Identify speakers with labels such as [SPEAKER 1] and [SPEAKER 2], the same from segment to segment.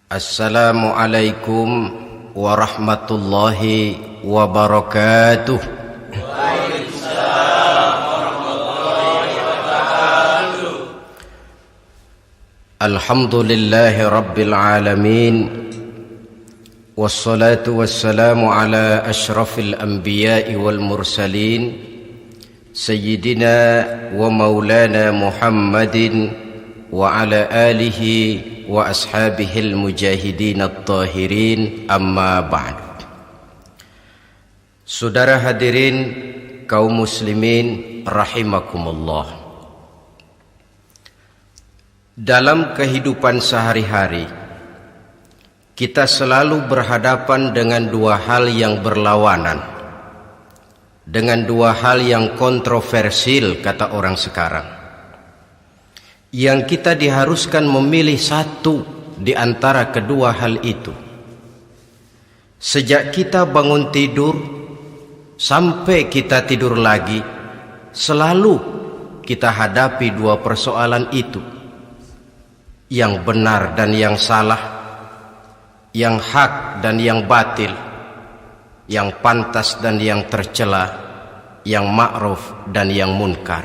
[SPEAKER 1] Assalamualaikum warahmatullahi wabarakatuh.
[SPEAKER 2] Waalaikumsalam warahmatullahi wabarakatuh.
[SPEAKER 1] Alhamdulillahi rabbil alamin. Wassalatu wassalamu ala ashrafil anbiya'i wal mursalin Sayyidina wa maulana Muhammadin wa ala alihi wa ashabihil mujahidin at-tahirin, amma ba'd. Saudara hadirin kaum muslimin rahimakumullah. Dalam kehidupan sehari-hari kita selalu berhadapan dengan dua hal yang berlawanan, dengan dua hal yang kontroversial kata orang sekarang, yang kita diharuskan memilih satu di antara kedua hal itu. Sejak kita bangun tidur sampai kita tidur lagi, selalu kita hadapi dua persoalan itu, yang benar dan yang salah, yang hak dan yang batil, yang pantas dan yang tercela, yang ma'ruf dan yang munkar.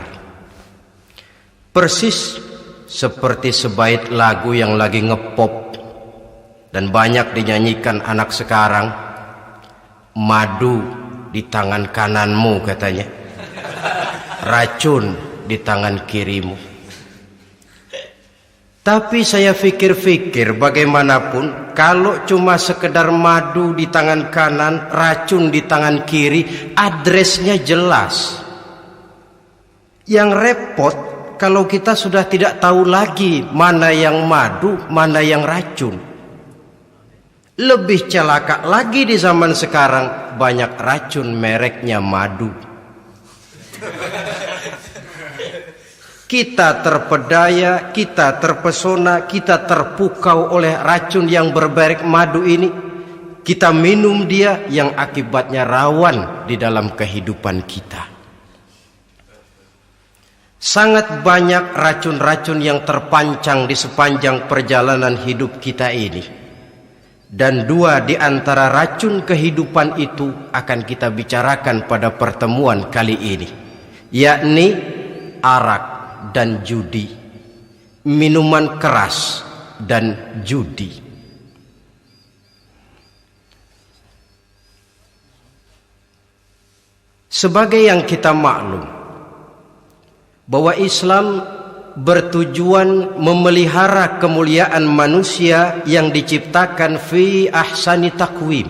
[SPEAKER 1] Persis seperti sebaik lagu yang lagi ngepop dan banyak dinyanyikan anak sekarang, madu di tangan kananmu katanya, racun di tangan kirimu. Tapi saya fikir-fikir, bagaimanapun kalau cuma sekedar madu di tangan kanan, racun di tangan kiri, adresnya jelas. Yang repot kalau kita sudah tidak tahu lagi mana yang madu, mana yang racun. Lebih celaka lagi di zaman sekarang, banyak racun mereknya madu. Kita terpedaya, kita terpesona, kita terpukau oleh racun yang bermerek madu ini. Kita minum dia, yang akibatnya rawan di dalam kehidupan kita. Sangat banyak racun-racun yang terpancang di sepanjang perjalanan hidup kita ini. Dan dua di antara racun kehidupan itu akan kita bicarakan pada pertemuan kali ini, yakni arak dan judi, minuman keras dan judi. Sebagai yang kita maklum bahwa Islam bertujuan memelihara kemuliaan manusia yang diciptakan fi ahsani taqwim,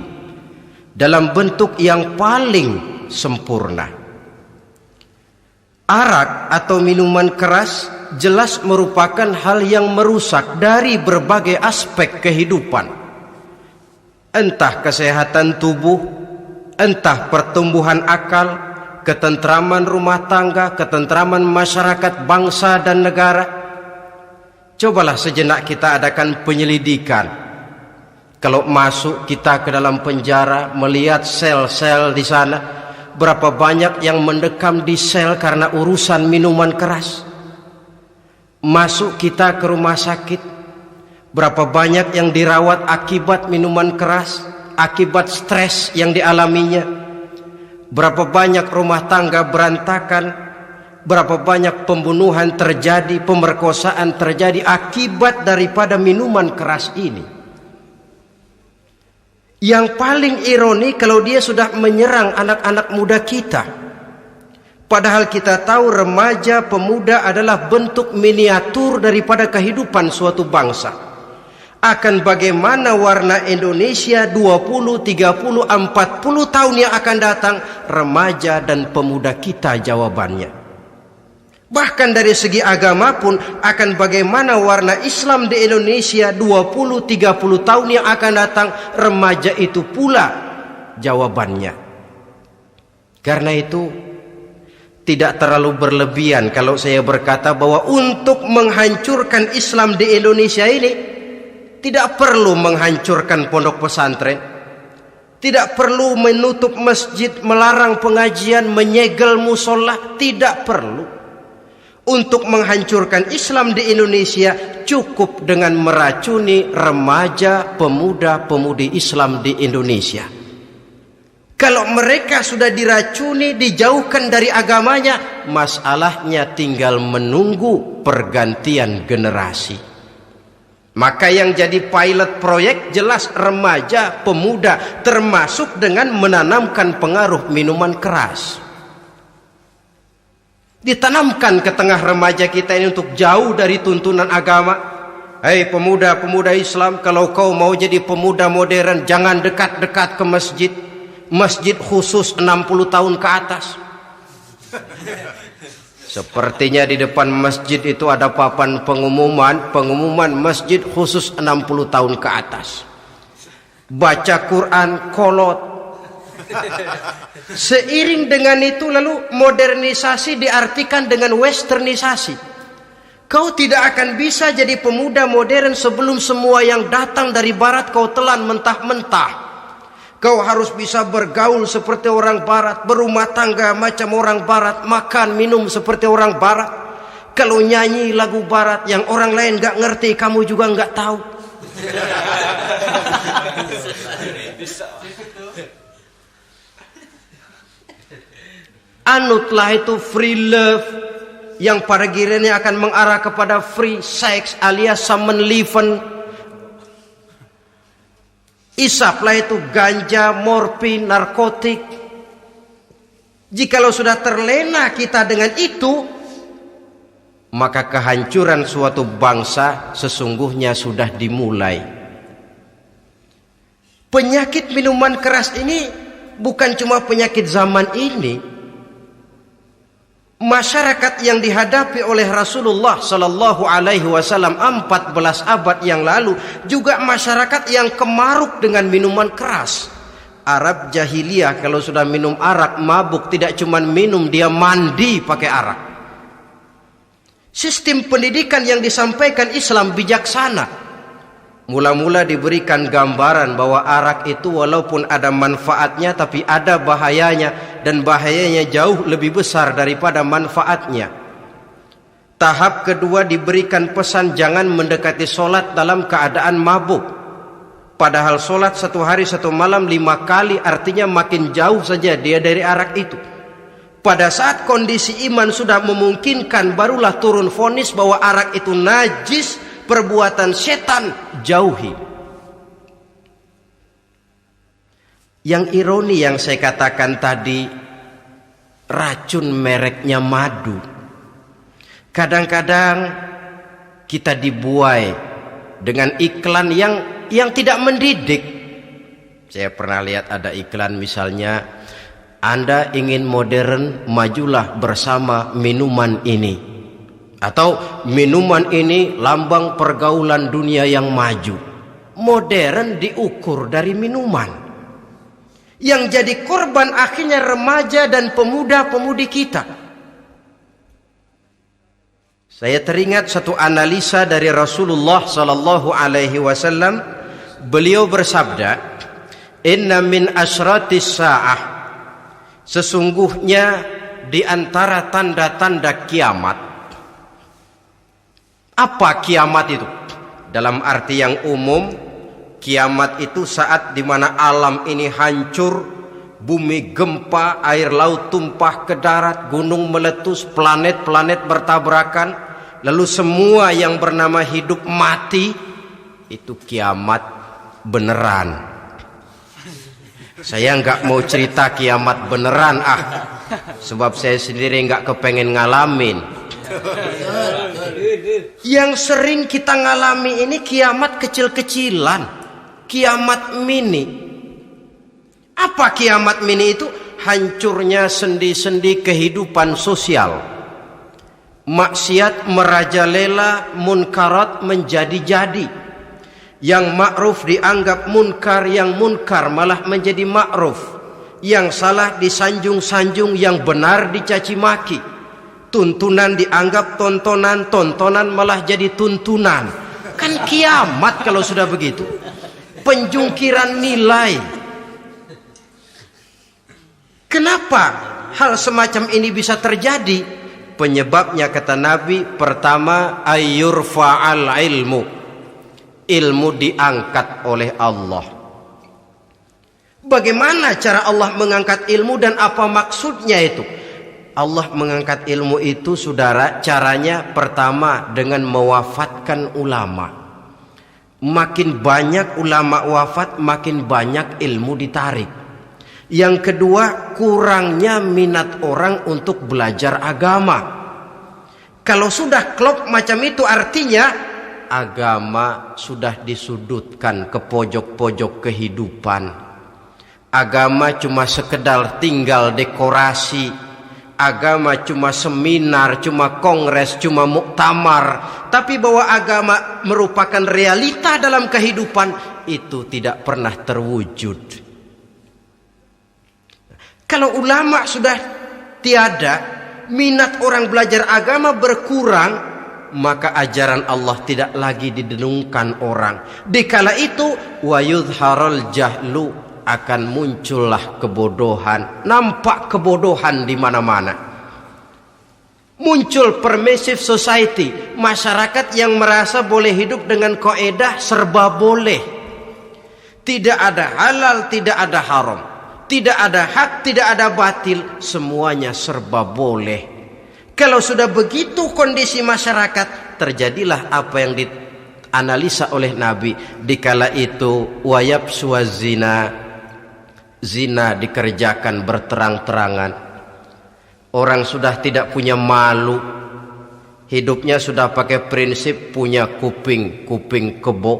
[SPEAKER 1] dalam bentuk yang paling sempurna. Arak atau minuman keras jelas merupakan hal yang merusak dari berbagai aspek kehidupan. Entah kesehatan tubuh, entah pertumbuhan akal, ketentraman rumah tangga, ketentraman masyarakat, bangsa dan negara. Cobalah sejenak kita adakan penyelidikan. Kalau masuk kita ke dalam penjara, melihat sel-sel di sana, berapa banyak yang mendekam di sel karena urusan minuman keras. Masuk kita ke rumah sakit, berapa banyak yang dirawat akibat minuman keras, akibat stres yang dialaminya. Berapa banyak rumah tangga berantakan, berapa banyak pembunuhan terjadi, pemerkosaan terjadi akibat daripada minuman keras ini. Yang paling ironi kalau dia sudah menyerang anak-anak muda kita. Padahal kita tahu remaja pemuda adalah bentuk miniatur daripada kehidupan suatu bangsa. Akan bagaimana warna Indonesia 20, 30, 40 tahun yang akan datang, remaja dan pemuda kita jawabannya. Bahkan dari segi agama pun, akan bagaimana warna Islam di Indonesia 20, 30 tahun yang akan datang, remaja itu pula jawabannya. Karena itu tidak terlalu berlebihan kalau saya berkata bahwa untuk menghancurkan Islam di Indonesia ini tidak perlu menghancurkan pondok pesantren, tidak perlu menutup masjid, melarang pengajian, menyegel musola, tidak perlu. untuk menghancurkan Islam di Indonesia cukup dengan meracuni remaja, pemuda-pemudi Islam di Indonesia. Kalau mereka sudah diracuni, dijauhkan dari agamanya, masalahnya tinggal menunggu pergantian generasi. Maka yang jadi pilot proyek jelas remaja, pemuda, termasuk dengan menanamkan pengaruh minuman keras. Ditanamkan ke tengah remaja kita ini untuk jauh dari tuntunan agama. Hei pemuda-pemuda Islam, kalau kau mau jadi pemuda modern, jangan dekat-dekat ke masjid. Masjid khusus 60 tahun ke atas. Sepertinya di depan masjid itu ada papan pengumuman masjid khusus 60 tahun ke atas. Baca Quran kolot. Seiring dengan itu lalu modernisasi diartikan dengan westernisasi. Kau tidak akan bisa jadi pemuda modern sebelum semua yang datang dari barat kau telan mentah-mentah. Kau harus bisa bergaul seperti orang barat, berumah tangga macam orang barat, makan minum seperti orang barat. Kalau nyanyi lagu barat yang orang lain gak ngerti, kamu juga gak tahu. Anutlah itu free love yang pada gilirannya akan mengarah kepada free sex alias samenleven. Isaplah itu ganja, morfin, narkotik. Jikalau sudah terlena kita dengan itu, maka kehancuran suatu bangsa sesungguhnya sudah dimulai. Penyakit minuman keras ini bukan cuma penyakit zaman ini. Masyarakat yang dihadapi oleh Rasulullah Sallallahu Alaihi Wasallam 14 abad yang lalu juga masyarakat yang kemaruk dengan minuman keras. Arab jahiliyah kalau sudah minum arak mabuk, tidak cuma minum, dia mandi pakai arak. Sistem pendidikan yang disampaikan Islam bijaksana. Mula-mula diberikan gambaran bahwa arak itu walaupun ada manfaatnya tapi ada bahayanya, dan bahayanya jauh lebih besar daripada manfaatnya. Tahap kedua diberikan pesan jangan mendekati solat dalam keadaan mabuk. Padahal solat 1 hari 1 malam 5 kali artinya makin jauh saja dia dari arak itu. Pada saat kondisi iman sudah memungkinkan, barulah turun vonis bahwa arak itu najis, perbuatan setan, jauhi. Yang ironi yang saya katakan tadi, racun mereknya madu. Kadang-kadang kita dibuai dengan iklan yang tidak mendidik. Saya pernah lihat ada iklan misalnya, Anda ingin modern, majulah bersama minuman ini. Atau minuman ini lambang pergaulan dunia yang maju. Modern diukur dari minuman. Yang jadi korban akhirnya remaja dan pemuda-pemudi kita. Saya teringat satu analisa dari Rasulullah Sallallahu Alaihi Wasallam. Beliau bersabda, Inna min asyratis sa'ah, sesungguhnya di antara tanda-tanda kiamat. Apa kiamat itu? Dalam arti yang umum, kiamat itu saat dimana alam ini hancur, bumi gempa, air laut tumpah ke darat, gunung meletus, planet-planet bertabrakan, lalu semua yang bernama hidup mati. Itu kiamat beneran. Saya nggak mau cerita kiamat beneran sebab saya sendiri nggak kepengen ngalamin. Yang sering kita ngalami ini kiamat kecil-kecilan, kiamat mini. Apa kiamat mini itu? Hancurnya sendi-sendi kehidupan sosial. Maksiat merajalela, munkarat menjadi-jadi. Yang ma'ruf dianggap munkar, yang munkar malah menjadi ma'ruf. Yang salah disanjung-sanjung, yang benar dicaci maki. Tuntunan dianggap tontonan, tontonan malah jadi tuntunan. Kan kiamat kalau sudah begitu. Penjungkiran nilai. Kenapa hal semacam ini bisa terjadi? Penyebabnya kata Nabi, pertama ayyurfa'al ilmu. Ilmu diangkat oleh Allah. Bagaimana cara Allah mengangkat ilmu dan apa maksudnya itu? Allah mengangkat ilmu itu, saudara, caranya pertama dengan mewafatkan ulama. Makin banyak ulama wafat, makin banyak ilmu ditarik. Yang kedua, kurangnya minat orang untuk belajar agama. Kalau sudah klop macam itu, artinya agama sudah disudutkan ke pojok-pojok kehidupan. Agama cuma sekedar tinggal dekorasi. Agama cuma seminar, cuma kongres, cuma muktamar. Tapi bahwa agama merupakan realita dalam kehidupan, itu tidak pernah terwujud. Kalau ulama sudah tiada, minat orang belajar agama berkurang, maka ajaran Allah tidak lagi didengungkan orang. Dikala itu wa yudharul jahlu, akan muncullah kebodohan, nampak kebodohan di mana-mana. Muncul permissive society, masyarakat yang merasa boleh hidup dengan kaidah serba boleh. Tidak ada halal, tidak ada haram, tidak ada hak, tidak ada batil, semuanya serba boleh. Kalau sudah begitu kondisi masyarakat, terjadilah apa yang dianalisa oleh Nabi. Dikala itu wayabsu zina, zina dikerjakan berterang-terangan. Orang sudah tidak punya malu. Hidupnya sudah pakai prinsip punya kuping, kuping kebo.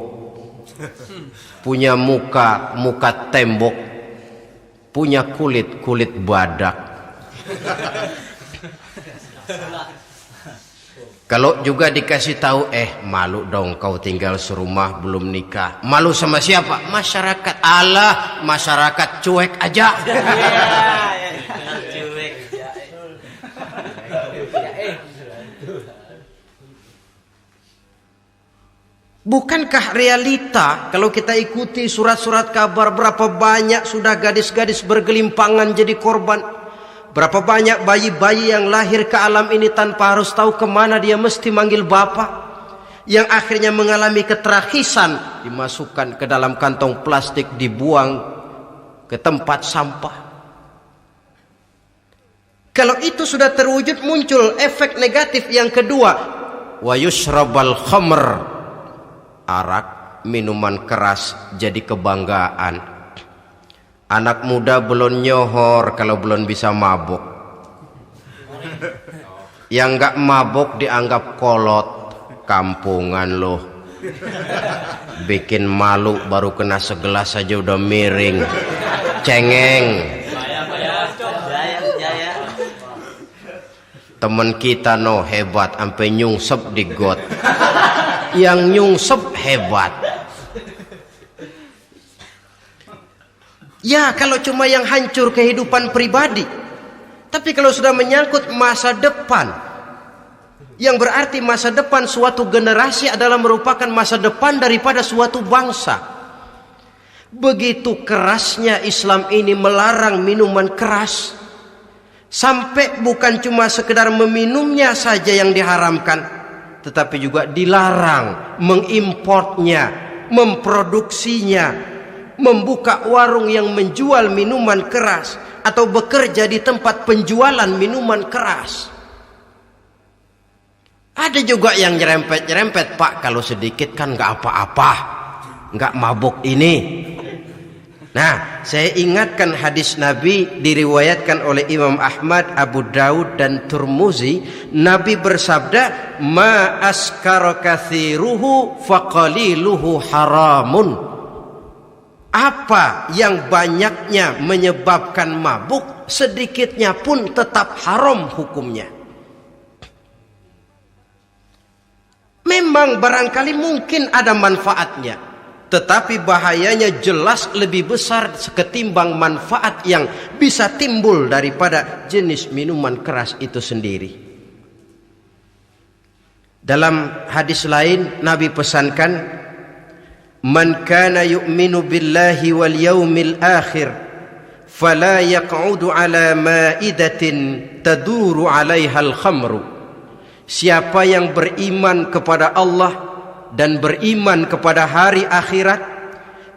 [SPEAKER 1] Punya muka, muka tembok. Punya kulit, kulit badak. Kalau juga dikasih tahu, malu dong kau tinggal serumah belum nikah. Malu sama siapa? Masyarakat. Allah, masyarakat cuek aja. Bukankah realita kalau kita ikuti surat-surat kabar, berapa banyak sudah gadis-gadis bergelimpangan jadi korban? Berapa banyak bayi-bayi yang lahir ke alam ini tanpa harus tahu kemana dia mesti manggil bapak, yang akhirnya mengalami keterakisan, dimasukkan ke dalam kantong plastik, dibuang ke tempat sampah. Kalau itu sudah terwujud, muncul efek negatif yang kedua, wa yushrabal khamr, arak, minuman keras jadi kebanggaan. Anak muda belum nyohor kalau belum bisa mabuk. Yang enggak mabuk dianggap kolot. Kampungan loh. Bikin malu baru kena segelas saja udah miring. Cengeng. Temen kita hebat sampai nyungsep di got. Yang nyungsep hebat. Ya, kalau cuma yang hancur kehidupan pribadi. Tapi kalau sudah menyangkut masa depan, yang berarti masa depan suatu generasi adalah merupakan masa depan daripada suatu bangsa. Begitu kerasnya Islam ini melarang minuman keras, sampai bukan cuma sekedar meminumnya saja yang diharamkan, tetapi juga dilarang mengimportnya, memproduksinya, membuka warung yang menjual minuman keras atau bekerja di tempat penjualan minuman keras. Ada juga yang nyerempet-nyerempet, Pak, kalau sedikit kan nggak apa-apa, nggak mabuk ini. Nah, saya ingatkan hadis Nabi diriwayatkan oleh Imam Ahmad, Abu Daud dan Turmuzi. Nabi bersabda, ma askara kathiruhu faqaliluhu haramun. Apa yang banyaknya menyebabkan mabuk, sedikitnya pun tetap haram hukumnya. Memang barangkali mungkin ada manfaatnya, tetapi bahayanya jelas lebih besar ketimbang manfaat yang bisa timbul daripada jenis minuman keras itu sendiri. Dalam hadis lain Nabi pesankan, man kana yu'minu billahi wal yaumil akhir fala yaq'udu ala ma'idatin taduru 'alaiha al-khamru. Siapa yang beriman kepada Allah dan beriman kepada hari akhirat,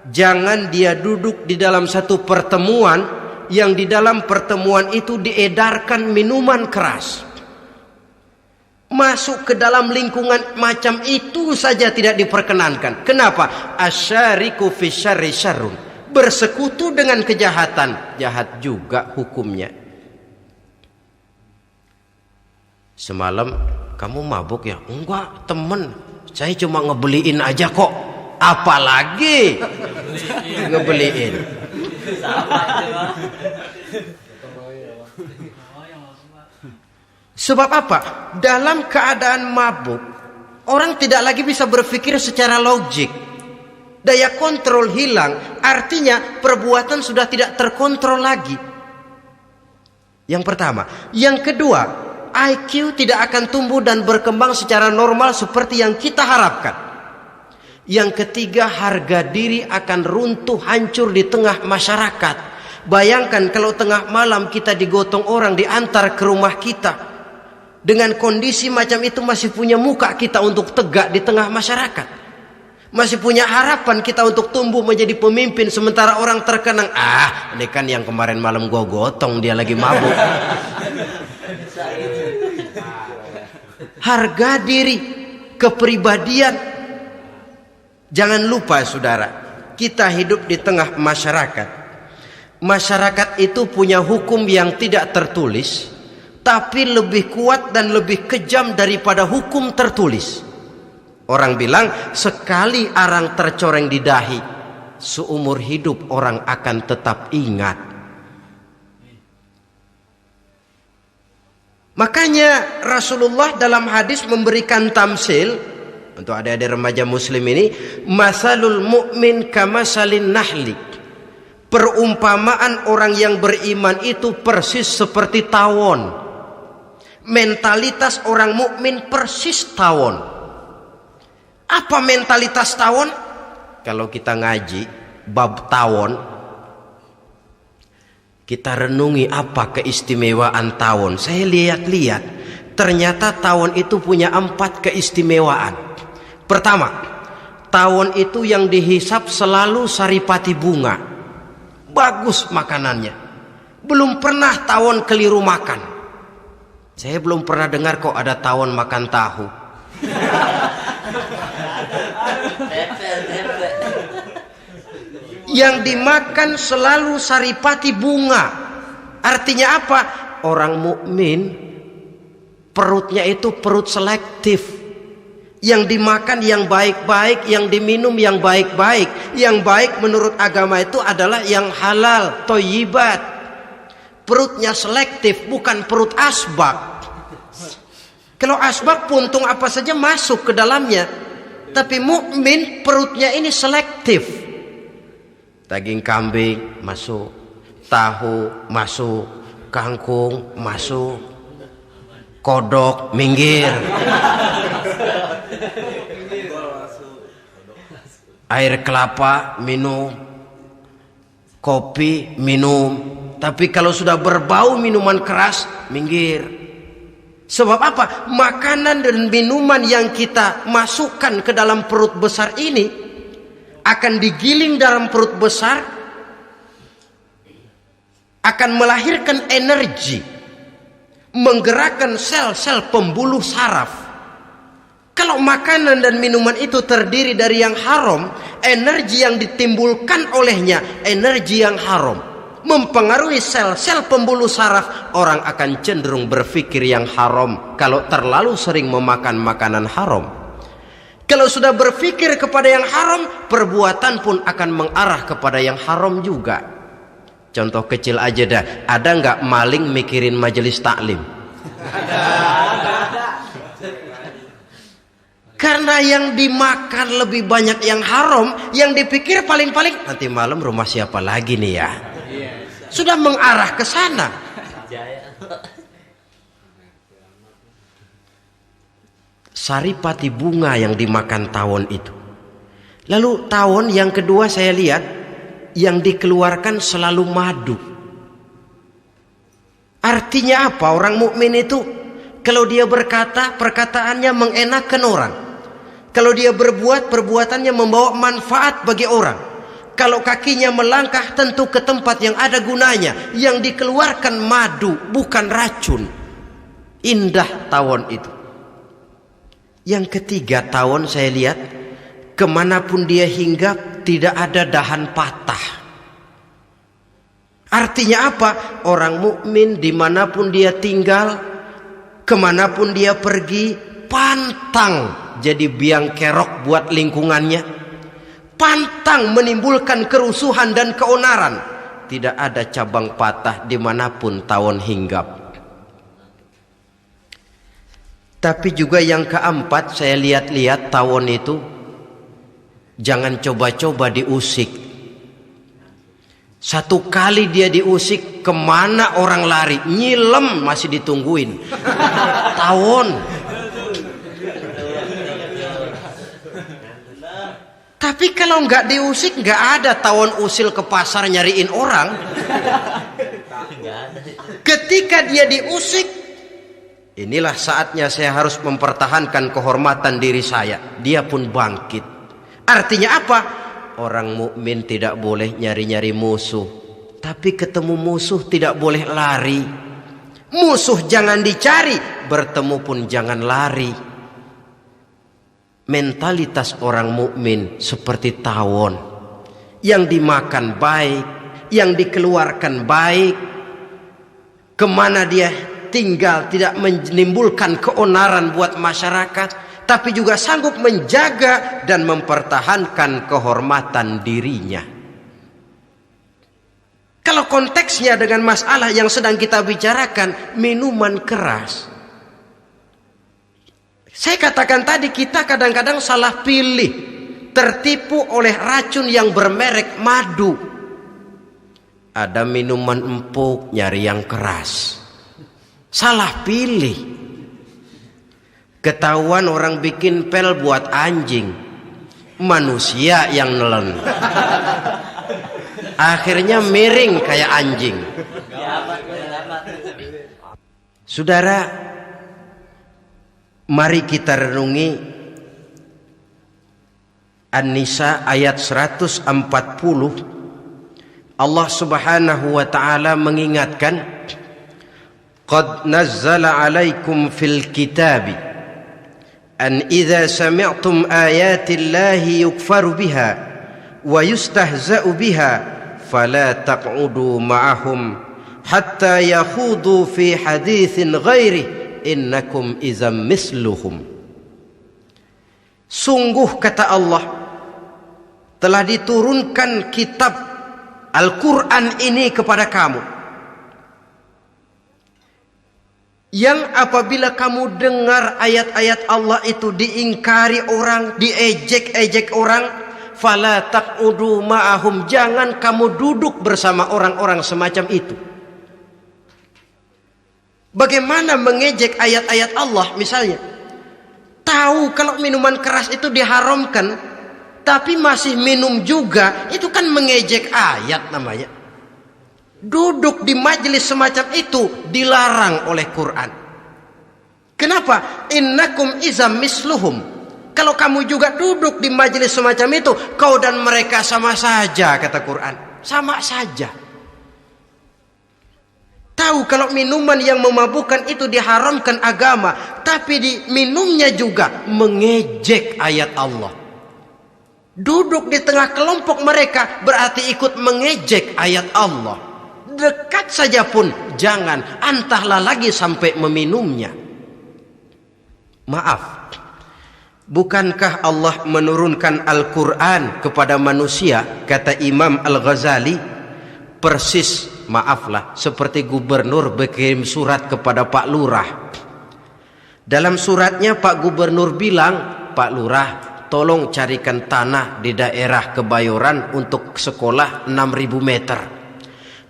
[SPEAKER 1] jangan dia duduk di dalam satu pertemuan yang di dalam pertemuan itu diedarkan minuman keras. Masuk ke dalam lingkungan macam itu saja tidak diperkenankan. Kenapa? Asyariku fi syarri syarrun. Bersekutu dengan kejahatan, jahat juga hukumnya. Semalam kamu mabuk ya? Enggak, temen. Saya cuma ngebeliin aja kok. Apalagi ngebeliin. Sebab apa? Dalam keadaan mabuk, orang tidak lagi bisa berpikir secara logik. Daya kontrol hilang, artinya perbuatan sudah tidak terkontrol lagi. Yang pertama. Yang kedua, IQ tidak akan tumbuh dan berkembang secara normal seperti yang kita harapkan. Yang ketiga, harga diri akan runtuh hancur di tengah masyarakat. Bayangkan kalau tengah malam kita digotong orang, diantar ke rumah kita. Dengan kondisi macam itu masih punya muka kita untuk tegak di tengah masyarakat. Masih punya harapan kita untuk tumbuh menjadi pemimpin, sementara orang terkenang, ini kan yang kemarin malam gua gotong, dia lagi mabuk. Harga diri, kepribadian. Jangan lupa saudara, kita hidup di tengah masyarakat. Masyarakat itu punya hukum yang tidak tertulis, tapi lebih kuat dan lebih kejam daripada hukum tertulis. Orang bilang, sekali arang tercoreng di dahi, seumur hidup orang akan tetap ingat. Makanya Rasulullah dalam hadis memberikan tamsil untuk adik-adik remaja muslim ini, masalul mu'min kamasalin nahli. Perumpamaan orang yang beriman itu persis seperti tawon. Mentalitas orang mukmin persis tawon. Apa mentalitas tawon? Kalau kita ngaji bab tawon, kita renungi apa keistimewaan tawon. Saya lihat-lihat, ternyata tawon itu punya 4 keistimewaan. Pertama, tawon itu yang dihisap selalu saripati bunga. Bagus makanannya. Belum pernah tawon keliru makan. Saya belum pernah dengar kok ada tawon makan tahu. Yang dimakan selalu saripati bunga. Artinya apa? Orang mukmin perutnya itu perut selektif. Yang dimakan yang baik-baik, yang diminum yang baik-baik. Yang baik menurut agama itu adalah yang halal, thayyibat. Perutnya selektif, bukan perut asbak. Kalau asbak puntung apa saja masuk ke dalamnya. Tapi mukmin perutnya ini selektif. Daging kambing masuk, tahu masuk, kangkung masuk, kodok minggir, air kelapa minum, kopi minum. Tapi kalau sudah berbau minuman keras, minggir. Sebab apa? Makanan dan minuman yang kita masukkan ke dalam perut besar ini akan digiling dalam perut besar, akan melahirkan energi, menggerakkan sel-sel pembuluh saraf. Kalau makanan dan minuman itu terdiri dari yang haram, energi yang ditimbulkan olehnya energi yang haram, mempengaruhi sel-sel pembuluh saraf. Orang akan cenderung berpikir yang haram kalau terlalu sering memakan makanan haram. Kalau sudah berpikir kepada yang haram, perbuatan pun akan mengarah kepada yang haram juga. Contoh kecil aja dah, ada nggak maling mikirin majelis taklim? Ada. Karena yang dimakan lebih banyak yang haram, yang dipikir paling-paling nanti malam rumah siapa lagi nih ya? Sudah mengarah ke sana. Saripati bunga yang dimakan tawon itu. Lalu tawon yang kedua saya lihat yang dikeluarkan selalu madu. Artinya apa? Orang mukmin itu kalau dia berkata, perkataannya mengenakan orang. Kalau dia berbuat, perbuatannya membawa manfaat bagi orang. Kalau kakinya melangkah, tentu ke tempat yang ada gunanya, yang dikeluarkan madu, bukan racun. Indah tawon itu. Yang ketiga, tawon saya lihat kemanapun dia hinggap tidak ada dahan patah. Artinya apa? Orang mukmin dimanapun dia tinggal, kemanapun dia pergi, pantang jadi biang kerok buat lingkungannya, pantang menimbulkan kerusuhan dan keonaran. Tidak ada cabang patah dimanapun tawon hinggap. Tapi juga yang keempat, saya lihat-lihat tawon itu jangan coba-coba diusik. Satu kali dia diusik, kemana orang lari? Nyilem masih ditungguin. Tawon. Tapi kalau nggak diusik, nggak ada tawon usil ke pasar nyariin orang. Ketika dia diusik, inilah saatnya saya harus mempertahankan kehormatan diri saya. Dia pun bangkit. Artinya apa? Orang mukmin tidak boleh nyari-nyari musuh, tapi ketemu musuh tidak boleh lari. Musuh jangan dicari, bertemu pun jangan lari. Mentalitas orang mukmin seperti tawon, yang dimakan baik, yang dikeluarkan baik, kemana dia tinggal tidak menimbulkan keonaran buat masyarakat, tapi juga sanggup menjaga dan mempertahankan kehormatan dirinya. Kalau konteksnya dengan masalah yang sedang kita bicarakan, minuman keras, saya katakan tadi kita kadang-kadang salah pilih, tertipu oleh racun yang bermerek madu. Ada minuman empuk, nyari yang keras, salah pilih. Ketahuan orang bikin pel buat anjing, manusia yang nelen. Akhirnya miring kayak anjing. Saudara, mari kita renungi An-Nisa ayat 140. Allah Subhanahu wa taala mengingatkan, "Qad nazzala 'alaikum fil kitabi an idza sami'tum ayati Allahi yukfaru biha wa yustahza'u biha fala taq'udu ma'ahum hatta yakhudu fi haditsin ghairi innakum idzam misluhum." Sungguh kata Allah, telah diturunkan kitab Al-Quran ini kepada kamu, yang apabila kamu dengar ayat-ayat Allah itu diingkari orang, diejek-ejek orang, fala taq'udu ma'ahum, jangan kamu duduk bersama orang-orang semacam itu. Bagaimana mengejek ayat-ayat Allah? Misalnya, tahu kalau minuman keras itu diharamkan, tapi masih minum juga, itu kan mengejek ayat namanya. Duduk di majelis semacam itu dilarang oleh Quran. Kenapa? Innakum izam misluhum. Kalau kamu juga duduk di majelis semacam itu, kau dan mereka sama saja, kata Quran. Sama saja. Tahu kalau minuman yang memabukkan itu diharamkan agama, tapi diminumnya juga mengejek ayat Allah. Duduk di tengah kelompok mereka berarti ikut mengejek ayat Allah. Dekat saja pun jangan, entahlah lagi sampai meminumnya. Maaf, bukankah Allah menurunkan Al-Quran kepada manusia? Kata Imam Al-Ghazali, persis, maaflah, seperti gubernur berkirim surat kepada Pak Lurah. Dalam suratnya Pak Gubernur bilang, Pak Lurah, tolong carikan tanah di daerah Kebayoran untuk sekolah 6.000 meter.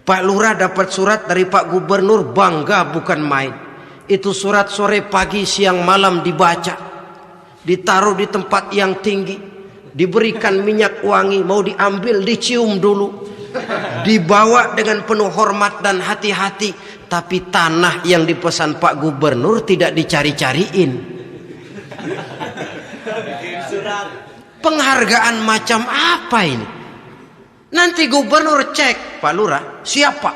[SPEAKER 1] Pak Lurah dapat surat dari Pak Gubernur, bangga bukan main. Itu surat sore, pagi, siang, malam dibaca, ditaruh di tempat yang tinggi, diberikan minyak wangi, mau diambil dicium dulu, dibawa dengan penuh hormat dan hati-hati, tapi tanah yang dipesan Pak Gubernur tidak dicari-cariin. Penghargaan macam apa ini? Nanti gubernur cek, Pak Lurah, siap Pak?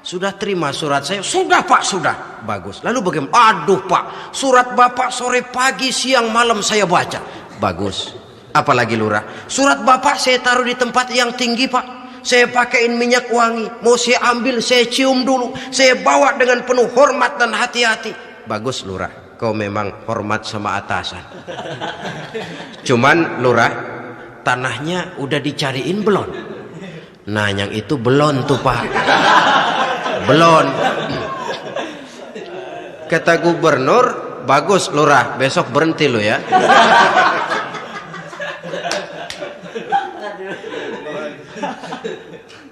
[SPEAKER 1] Sudah terima surat saya? Sudah Pak, sudah. Bagus. Lalu bagaimana? Aduh Pak, surat Bapak sore pagi siang malam saya baca. Bagus. Apalagi Lurah? Surat Bapak saya taruh di tempat yang tinggi Pak. Saya pakaiin minyak wangi. Mau saya ambil, saya cium dulu. Saya bawa dengan penuh hormat dan hati-hati. Bagus Lurah, kau memang hormat sama atasan. Cuman Lurah, tanahnya udah dicariin belum? Nah yang itu belum tuh Pak. Belum. Kata gubernur, bagus Lurah, besok berhenti lo ya.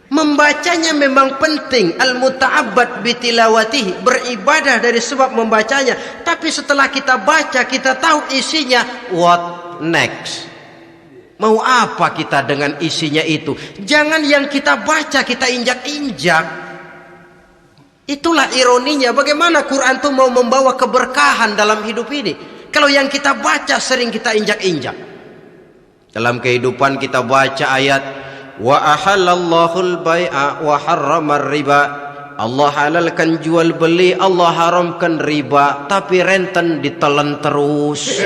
[SPEAKER 1] Membacanya memang penting, al-muta'abbad bitilawatihi, beribadah dari sebab membacanya. Tapi setelah kita baca, kita tahu isinya, what next? Mau apa kita dengan isinya itu? Jangan yang kita baca kita injak-injak. Itulah ironinya, bagaimana Quran itu mau membawa keberkahan dalam hidup ini, kalau yang kita baca sering kita injak-injak. Dalam kehidupan kita baca ayat wa ahallallahul bai'a wa harramar riba. Allah halalkan jual beli, Allah haramkan riba, tapi renten ditelan terus.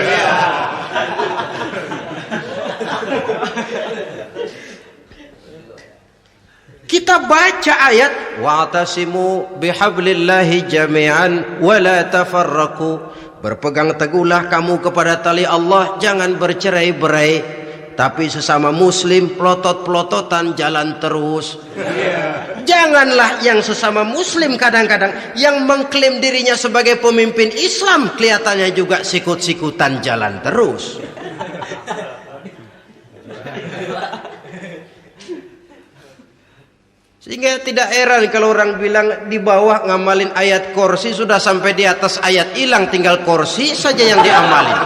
[SPEAKER 1] Kita baca ayat wa'tasimu bihablillahi jami'an wa la tafarraqu. Berpegang teguhlah kamu kepada tali Allah, jangan bercerai-berai. Tapi sesama muslim pelotot-pelototan jalan terus. Janganlah yang sesama muslim kadang-kadang yang mengklaim dirinya sebagai pemimpin Islam kelihatannya juga sikut-sikutan jalan terus. Sehingga tidak heran kalau orang bilang di bawah ngamalin ayat kursi, sudah sampai di atas ayat hilang, tinggal kursi saja yang diamalin.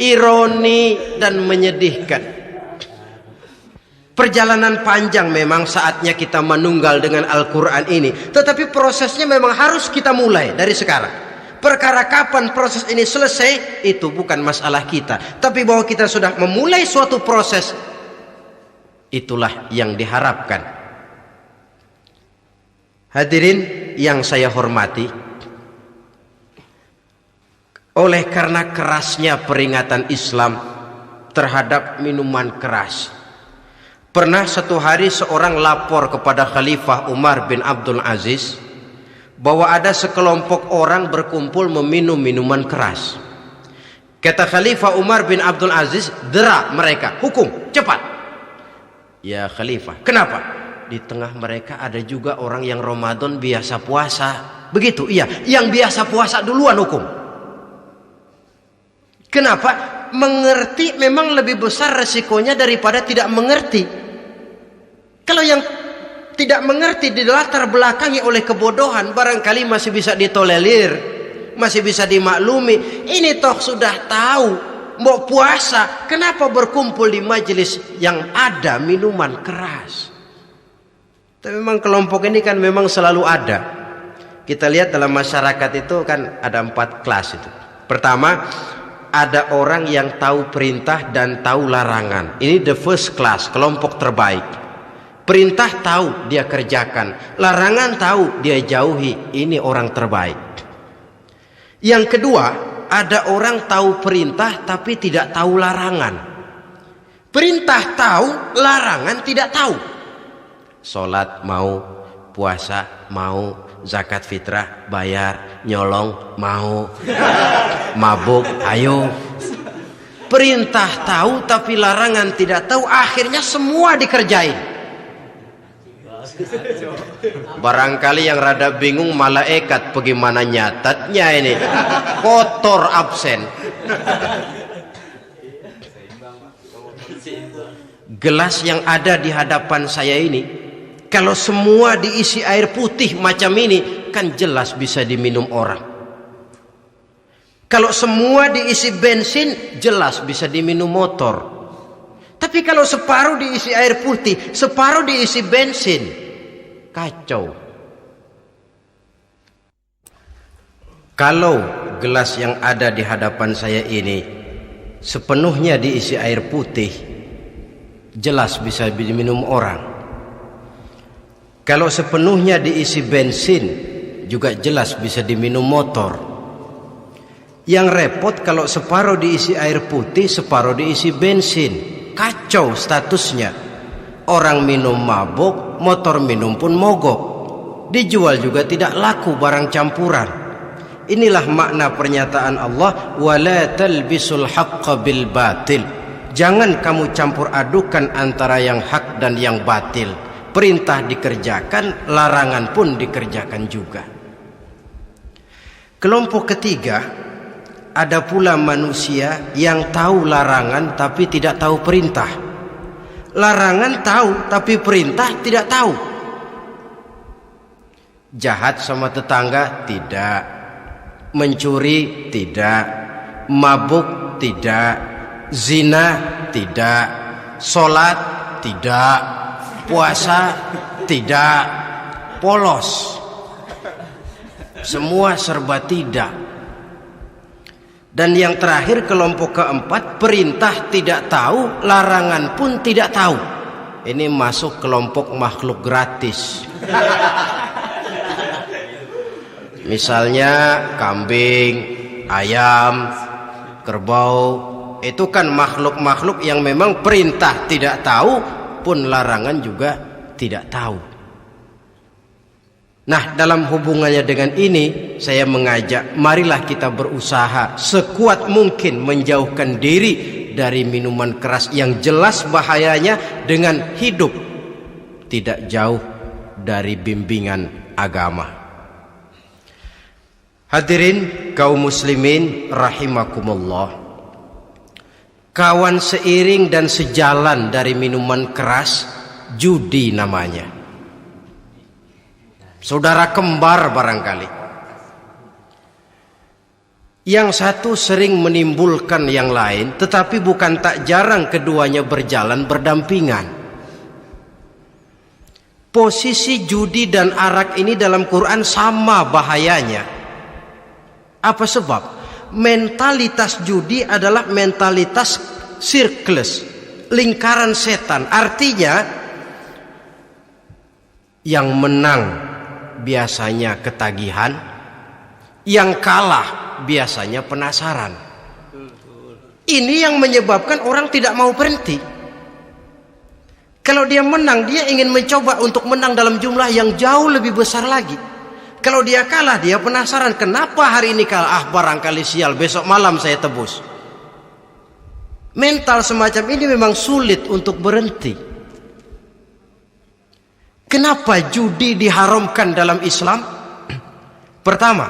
[SPEAKER 1] Ironi dan menyedihkan. Perjalanan panjang memang, saatnya kita menunggal dengan Al-Quran ini. Tetapi prosesnya memang harus kita mulai dari sekarang. Perkara kapan proses ini selesai, itu bukan masalah kita. Tapi bahwa kita sudah memulai suatu proses, itulah yang diharapkan. Hadirin yang saya hormati, oleh karena kerasnya peringatan Islam terhadap minuman keras, pernah satu hari seorang lapor kepada Khalifah Umar bin Abdul Aziz bahwa ada sekelompok orang berkumpul meminum minuman keras. Kata Khalifah Umar bin Abdul Aziz, dera mereka, hukum, cepat. Ya Khalifah, kenapa? Di tengah mereka ada juga orang yang Ramadan biasa puasa. Begitu, iya, yang biasa puasa duluan hukum. Kenapa? Mengerti memang lebih besar resikonya daripada tidak mengerti. Kalau yang tidak mengerti dilatar belakangi oleh kebodohan, barangkali masih bisa ditolerir, masih bisa dimaklumi. Ini toh sudah tahu mau puasa, kenapa berkumpul di majelis yang ada minuman keras? Tapi memang kelompok ini kan memang selalu ada. Kita lihat dalam masyarakat itu kan ada 4 kelas itu. Pertama, ada orang yang tahu perintah dan tahu larangan. Ini the first class, kelompok terbaik. Perintah tahu dia kerjakan, larangan tahu dia jauhi. Ini orang terbaik. Yang kedua, ada orang tahu perintah tapi tidak tahu larangan. Perintah tahu, larangan tidak tahu. Sholat mau, puasa mau, zakat fitrah bayar, nyolong mau, mabuk ayo. Perintah tahu tapi larangan tidak tahu, akhirnya semua dikerjain. Barangkali yang rada bingung malaikat bagaimana nyatatnya ini, kotor absen. Gelas yang ada di hadapan saya ini, kalau semua diisi air putih macam ini, kan jelas bisa diminum orang. Kalau semua diisi bensin, jelas bisa diminum motor. Tapi kalau separuh diisi air putih, separuh diisi bensin, kacau. Kalau gelas yang ada di hadapan saya ini sepenuhnya diisi air putih, jelas bisa diminum orang. Kalau sepenuhnya diisi bensin, juga jelas bisa diminum motor. Yang repot kalau separuh diisi air putih, separuh diisi bensin, kacau statusnya. Orang minum mabuk, motor minum pun mogok. Dijual juga tidak laku barang campuran. Inilah makna pernyataan Allah, wala talbisul haqqa bil batil. Jangan kamu campur adukan antara yang hak dan yang batil. Perintah dikerjakan, larangan pun dikerjakan juga. Kelompok ketiga, ada pula manusia yang tahu larangan tapi tidak tahu perintah. Larangan tahu tapi perintah tidak tahu. Jahat sama tetangga tidak. Mencuri tidak, mabuk tidak, zina tidak, sholat tidak, puasa tidak, polos, semua serba tidak. Dan yang terakhir, kelompok keempat, perintah tidak tahu, larangan pun tidak tahu. Ini masuk kelompok makhluk gratis. Misalnya kambing, ayam, kerbau, itu kan makhluk-makhluk yang memang perintah tidak tahu pun larangan juga tidak tahu. Nah, dalam hubungannya dengan ini saya mengajak, marilah kita berusaha sekuat mungkin menjauhkan diri dari minuman keras yang jelas bahayanya dengan hidup tidak jauh dari bimbingan agama. Hadirin kaum muslimin rahimakumullah. Kawan seiring dan sejalan dari minuman keras, judi namanya. Saudara kembar barangkali. Yang satu sering menimbulkan yang lain, tetapi bukan tak jarang keduanya berjalan berdampingan. Posisi judi dan arak ini dalam Quran sama bahayanya. Apa sebab? Mentalitas judi adalah mentalitas sirkeless, lingkaran setan. Artinya yang menang biasanya ketagihan, yang kalah biasanya penasaran. Ini yang menyebabkan orang tidak mau berhenti. Kalau dia menang, dia ingin mencoba untuk menang dalam jumlah yang jauh lebih besar lagi. Kalau dia kalah, dia penasaran, kenapa hari ini kalah? Barangkali sial, besok malam saya tebus. Mental semacam ini memang sulit untuk berhenti. Kenapa judi diharamkan dalam Islam? Pertama,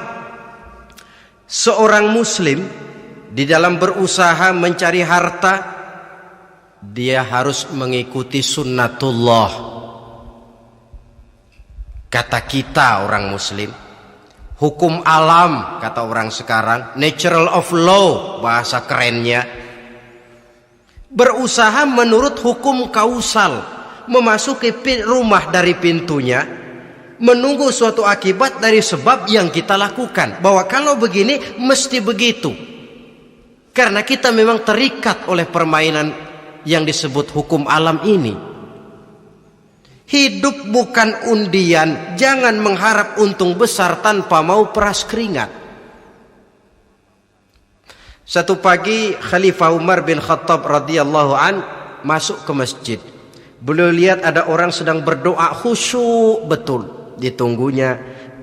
[SPEAKER 1] seorang muslim di dalam berusaha mencari harta, dia harus mengikuti sunnatullah. Kata kita orang muslim, hukum alam kata orang sekarang, natural of law bahasa kerennya. Berusaha menurut hukum kausal, memasuki rumah dari pintunya, menunggu suatu akibat dari sebab yang kita lakukan. Bahwa kalau begini mesti begitu. Karena kita memang terikat oleh permainan yang disebut hukum alam ini. Hidup bukan undian, jangan mengharap untung besar tanpa mau peras keringat. Satu pagi Khalifah Umar bin Khattab radhiyallahu an masuk ke masjid. Beliau lihat ada orang sedang berdoa khusyuk betul. Ditunggunya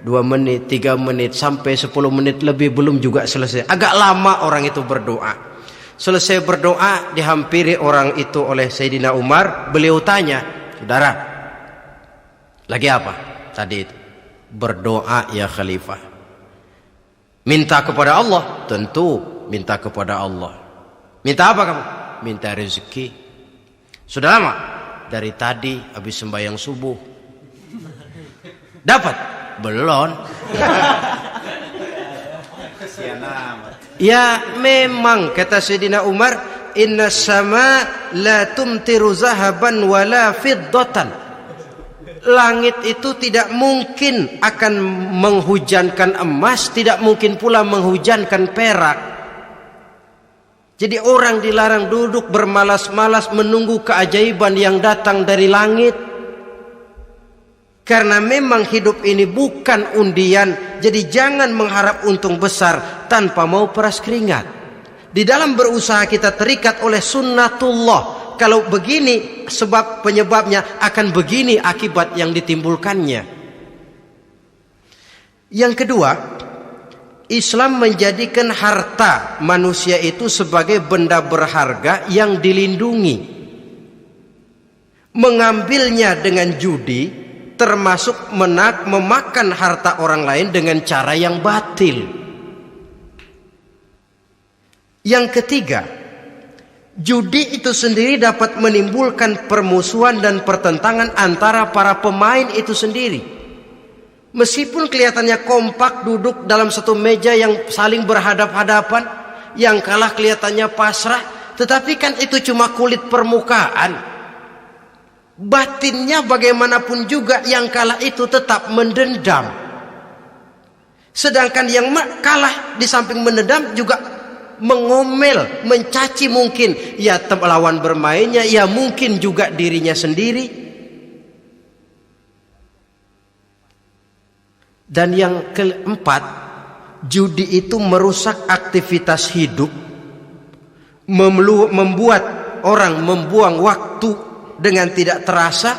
[SPEAKER 1] 2 menit, 3 menit, sampai 10 menit lebih belum juga selesai. Agak lama orang itu berdoa. Selesai berdoa, dihampiri orang itu oleh Sayyidina Umar. Beliau tanya, saudara, lagi apa tadi itu? Berdoa ya Khalifah. Minta kepada Allah? Tentu minta kepada Allah. Minta apa kamu? Minta rezeki. Sudah lama? Dari tadi habis sembahyang subuh. Dapat? Belum. Ya memang kata Sayyidina Umar, inna sama la tumtiru zahaban wala fiddatan. Langit itu tidak mungkin akan menghujankan emas, tidak mungkin pula menghujankan perak. Jadi orang dilarang duduk bermalas-malas menunggu keajaiban yang datang dari langit. Karena memang hidup ini bukan undian, jadi jangan mengharap untung besar tanpa mau peras keringat. Di dalam berusaha kita terikat oleh sunnatullah. Kalau begini sebab penyebabnya, akan begini akibat yang ditimbulkannya. Yang kedua, Islam menjadikan harta manusia itu sebagai benda berharga yang dilindungi. Mengambilnya dengan judi termasuk memakan harta orang lain dengan cara yang batil. Yang ketiga, judi itu sendiri dapat menimbulkan permusuhan dan pertentangan antara para pemain itu sendiri. Meskipun kelihatannya kompak duduk dalam satu meja yang saling berhadap-hadapan, yang kalah kelihatannya pasrah, tetapi kan itu cuma kulit permukaan. Batinnya bagaimanapun juga yang kalah itu tetap mendendam. Sedangkan yang kalah di samping mendendam juga mengomel, mencaci mungkin ya lawan bermainnya, ya mungkin juga dirinya sendiri. Dan yang keempat, judi itu merusak aktivitas hidup, membuat orang membuang waktu dengan tidak terasa,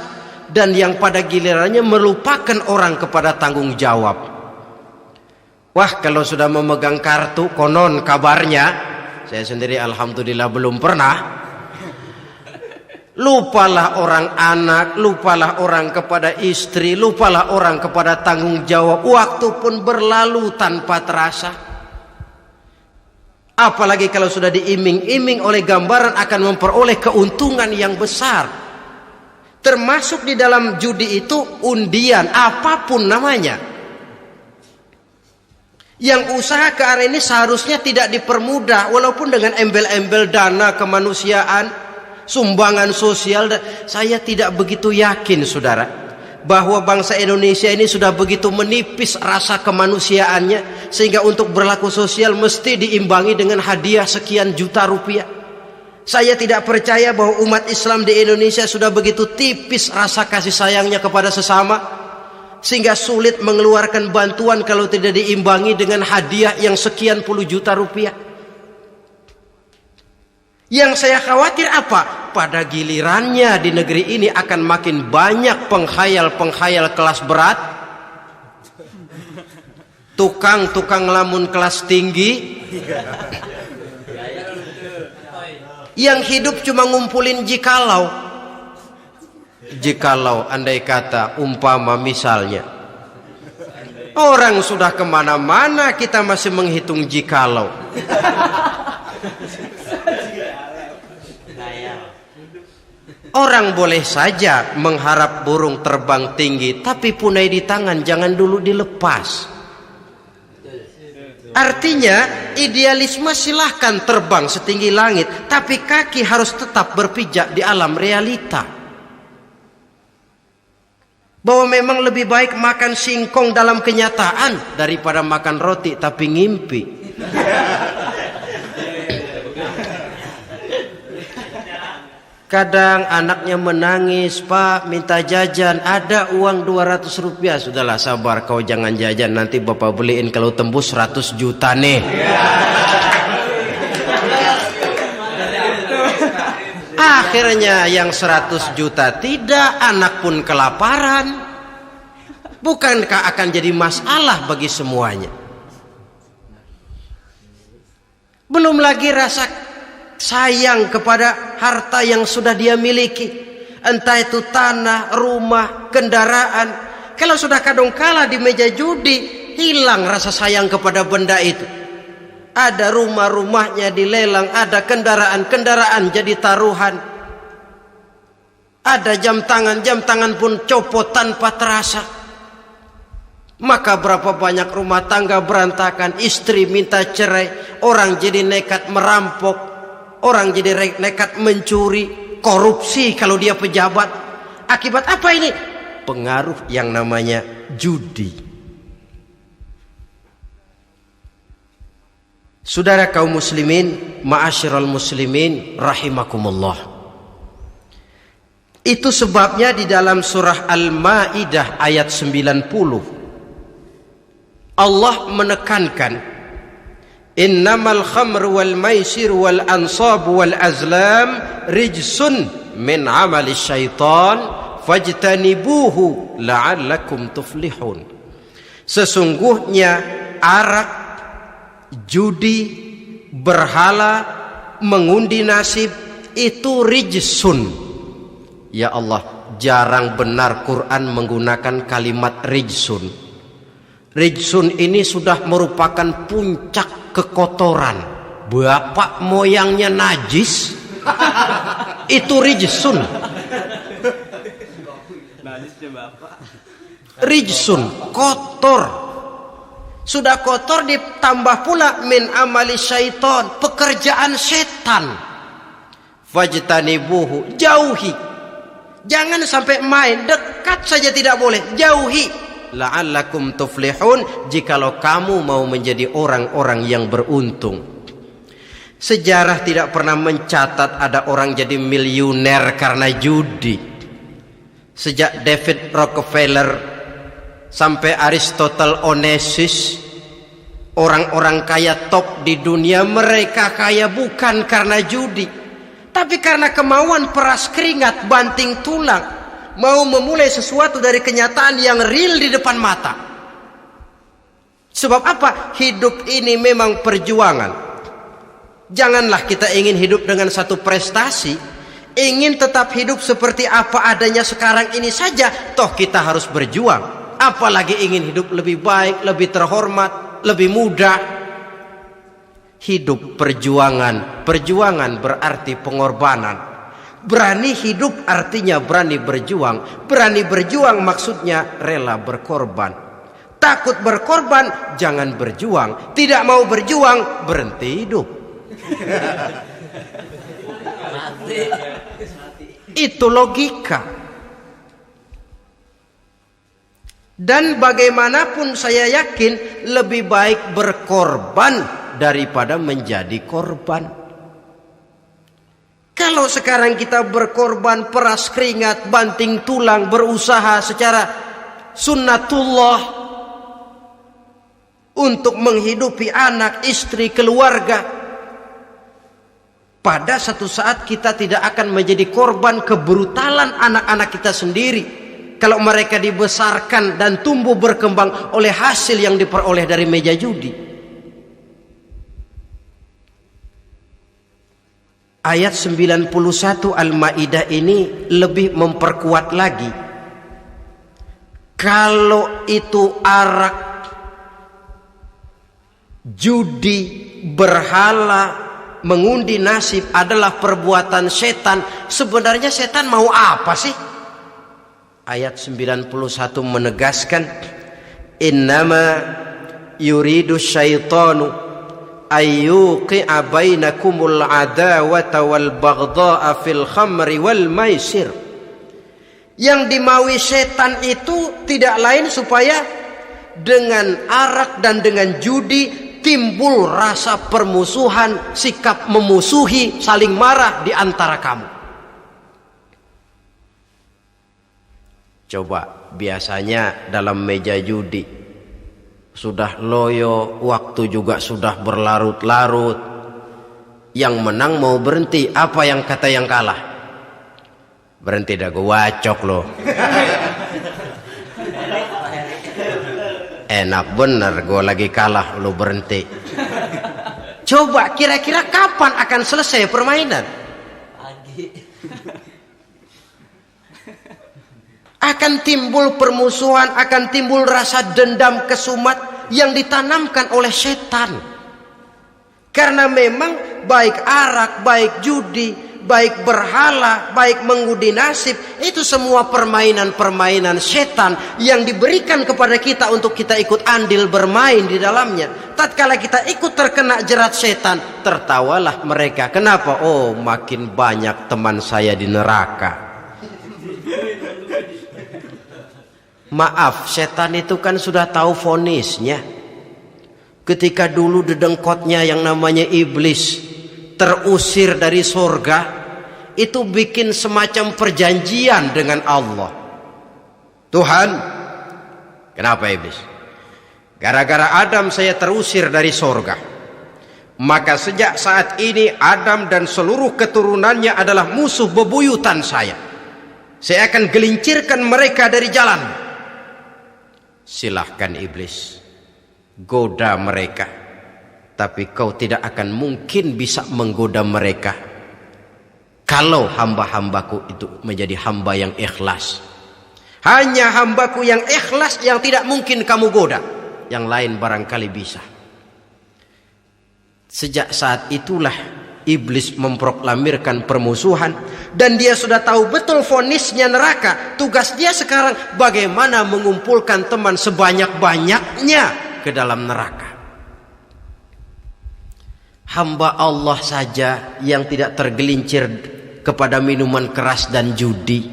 [SPEAKER 1] dan yang pada gilirannya melupakan orang kepada tanggung jawab. Wah, kalau sudah memegang kartu, konon kabarnya, saya sendiri alhamdulillah belum pernah, lupalah orang anak, lupalah orang kepada istri, lupalah orang kepada tanggung jawab. Waktu pun berlalu tanpa terasa. Apalagi kalau sudah diiming-iming oleh gambaran akan memperoleh keuntungan yang besar. Termasuk di dalam judi itu undian, apapun namanya. Yang usaha ke arah ini seharusnya tidak dipermudah, walaupun dengan embel-embel dana kemanusiaan, sumbangan sosial. Saya tidak begitu yakin, saudara, bahwa bangsa Indonesia ini sudah begitu menipis rasa kemanusiaannya sehingga untuk berlaku sosial mesti diimbangi dengan hadiah sekian juta rupiah. Saya tidak percaya bahwa umat Islam di Indonesia sudah begitu tipis rasa kasih sayangnya kepada sesama sehingga sulit mengeluarkan bantuan kalau tidak diimbangi dengan hadiah yang sekian puluh juta rupiah. Yang saya khawatir apa? Pada gilirannya di negeri ini akan makin banyak penghayal-penghayal kelas berat, tukang-tukang lamun kelas tinggi, yang hidup cuma ngumpulin jikalau. Jikalau andai kata umpama misalnya orang sudah kemana-mana kita masih menghitung jikalau. Orang boleh saja mengharap burung terbang tinggi, tapi punai di tangan jangan dulu dilepas. Artinya idealisme silahkan terbang setinggi langit, tapi kaki harus tetap berpijak di alam realita. Bahwa memang lebih baik makan singkong dalam kenyataan daripada makan roti tapi ngimpi. Kadang anaknya menangis, Pak minta jajan, ada uang 200 rupiah. Sudahlah sabar, kau jangan jajan, nanti bapak beliin kalau tembus 100 juta nih. Akhirnya yang 100 juta tidak, anak pun kelaparan. Bukankah akan jadi masalah bagi semuanya? Belum lagi rasa sayang kepada harta yang sudah dia miliki, entah itu tanah, rumah, kendaraan. Kalau sudah kadangkala di meja judi, hilang rasa sayang kepada benda itu. Ada rumah-rumahnya dilelang, ada kendaraan-kendaraan jadi taruhan, ada jam tangan pun copot tanpa terasa. Maka berapa banyak rumah tangga berantakan, istri minta cerai, orang jadi nekat merampok. Orang jadi nekat mencuri, korupsi kalau dia pejabat. Akibat apa ini? Pengaruh yang namanya judi. Saudara kaum muslimin, ma'asyiral muslimin rahimakumullah. Itu sebabnya di dalam surah Al-Maidah ayat 90 Allah menekankan, innamal khamru wal maisir wal ansab wal azlam rijsun min amali syaitan fajtanibuhu la'allakum tuflihun. Sesungguhnya arak, judi, berhala, mengundi nasib itu rijsun. Ya Allah, jarang benar Quran menggunakan kalimat rijsun. Rijsun ini sudah merupakan puncak kekotoran. Bapak moyangnya najis, itu rijsun. Rijsun, kotor. Sudah kotor ditambah pula min amali syaitan, pekerjaan setan. Fajtanibuhu, jauhi. Jangan sampai main, dekat saja tidak boleh, jauhi. La'allakum tuflihun, jikalau kamu mau menjadi orang-orang yang beruntung. Sejarah tidak pernah mencatat ada orang jadi miliuner karena judi. Sejak David Rockefeller sampai Aristotle Onassis, orang-orang kaya top di dunia, mereka kaya bukan karena judi, tapi karena kemauan peras keringat banting tulang, mau memulai sesuatu dari kenyataan yang real di depan mata. Sebab apa? Hidup ini memang perjuangan. Janganlah kita ingin hidup dengan satu prestasi, ingin tetap hidup seperti apa adanya sekarang ini saja, toh kita harus berjuang. Apalagi ingin hidup lebih baik, lebih terhormat, lebih mudah. Hidup perjuangan. Perjuangan berarti pengorbanan. Berani hidup artinya berani berjuang. Berani berjuang maksudnya rela berkorban. Takut berkorban, jangan berjuang. Tidak mau berjuang, berhenti hidup. Itu logika. Dan bagaimanapun saya yakin lebih baik berkorban daripada menjadi korban. Kalau sekarang kita berkorban, peras keringat, banting tulang, berusaha secara sunnatullah untuk menghidupi anak, istri, keluarga, pada satu saat kita tidak akan menjadi korban kebrutalan anak-anak kita sendiri kalau mereka dibesarkan dan tumbuh berkembang oleh hasil yang diperoleh dari meja judi. Ayat 91 Al-Maidah ini lebih memperkuat lagi. Kalau itu arak, judi, berhala, mengundi nasib adalah perbuatan setan, sebenarnya setan mau apa sih? Ayat 91 menegaskan, innama yuridu syaitanu ayyuqi'a bainakumul adawata wal baghdha'a fil khamri wal maisir. Yang dimaui setan itu tidak lain supaya dengan arak dan dengan judi timbul rasa permusuhan, sikap memusuhi, saling marah di antara kamu. Coba biasanya dalam meja judi sudah loyo, waktu juga sudah berlarut-larut. Yang menang mau berhenti, apa yang kata yang kalah? Berhenti dah, gue wacok loh. Enak bener, gue lagi kalah, lo berhenti. Coba kira-kira kapan akan selesai permainan? Akan timbul permusuhan, akan timbul rasa dendam kesumat yang ditanamkan oleh setan. Karena memang baik arak, baik judi, baik berhala, baik mengundi nasib, itu semua permainan-permainan setan yang diberikan kepada kita untuk kita ikut andil bermain di dalamnya. Tatkala kita ikut terkena jerat setan, tertawalah mereka. Kenapa? Oh, makin banyak teman saya di neraka. Maaf, setan itu kan sudah tahu vonisnya. Ketika dulu dedengkotnya yang namanya iblis terusir dari surga, itu bikin semacam perjanjian dengan Allah. Tuhan, kenapa iblis? Gara-gara Adam saya terusir dari surga. Maka sejak saat ini Adam dan seluruh keturunannya adalah musuh bebuyutan saya. Saya akan gelincirkan mereka dari jalan. Silahkan iblis, goda mereka. Tapi kau tidak akan mungkin bisa menggoda mereka kalau hamba-hambaku itu menjadi hamba yang ikhlas. Hanya hambaku yang ikhlas yang tidak mungkin kamu goda. Yang lain barangkali bisa. Sejak saat itulah iblis memproklamirkan permusuhan. Dan dia sudah tahu betul vonisnya neraka. Tugas dia sekarang bagaimana mengumpulkan teman sebanyak-banyaknya ke dalam neraka. Hamba Allah saja yang tidak tergelincir kepada minuman keras dan judi.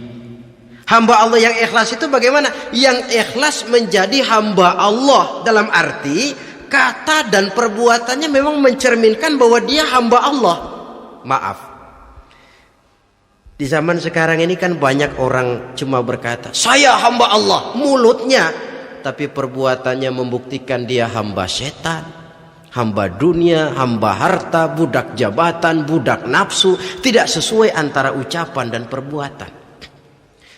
[SPEAKER 1] Hamba Allah yang ikhlas itu bagaimana? Yang ikhlas menjadi hamba Allah dalam arti kata dan perbuatannya memang mencerminkan bahwa dia hamba Allah. Maaf, di zaman sekarang ini kan banyak orang cuma berkata saya hamba Allah mulutnya, tapi perbuatannya membuktikan dia hamba setan, hamba dunia, hamba harta, budak jabatan, budak nafsu. Tidak sesuai antara ucapan dan perbuatan.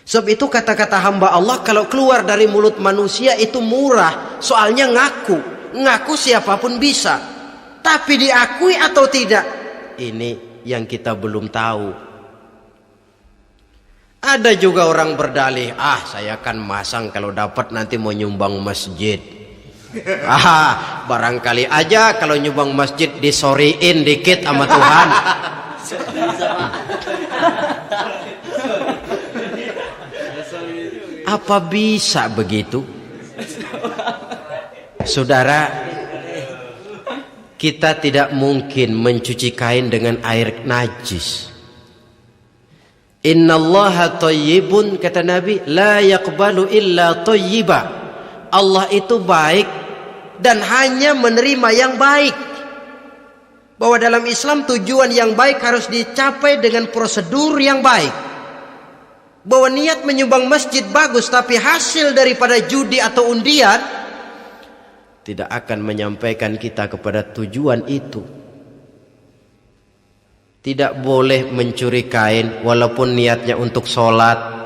[SPEAKER 1] Sebab itu kata-kata hamba Allah kalau keluar dari mulut manusia itu murah. Soalnya ngaku siapapun bisa. Tapi diakui atau tidak, ini yang kita belum tahu. Ada juga orang berdalih, saya akan masang kalau dapat nanti mau nyumbang masjid. Barangkali aja kalau nyumbang masjid disoriin dikit sama Tuhan. Apa bisa begitu? Saudara, kita tidak mungkin mencuci kain dengan air najis. Innallaha thayyibun, kata Nabi, la yaqbalu illa thayyiba. Allah itu baik dan hanya menerima yang baik. Bahwa dalam Islam tujuan yang baik harus dicapai dengan prosedur yang baik. Bahwa niat menyumbang masjid bagus, tapi hasil daripada judi atau undian tidak akan menyampaikan kita kepada tujuan itu. Tidak boleh mencuri kain walaupun niatnya untuk sholat.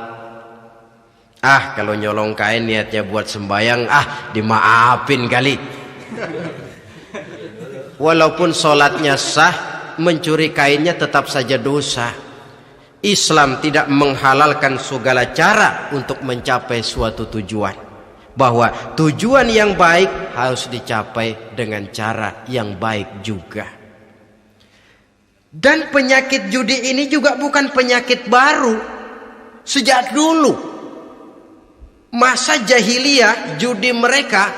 [SPEAKER 1] Kalau nyolong kain niatnya buat sembayang, dimaafin kali. Walaupun sholatnya sah, mencuri kainnya tetap saja dosa. Islam tidak menghalalkan segala cara untuk mencapai suatu tujuan. Bahwa tujuan yang baik harus dicapai dengan cara yang baik juga. Dan penyakit judi ini juga bukan penyakit baru. Sejak dulu masa jahiliyah judi mereka,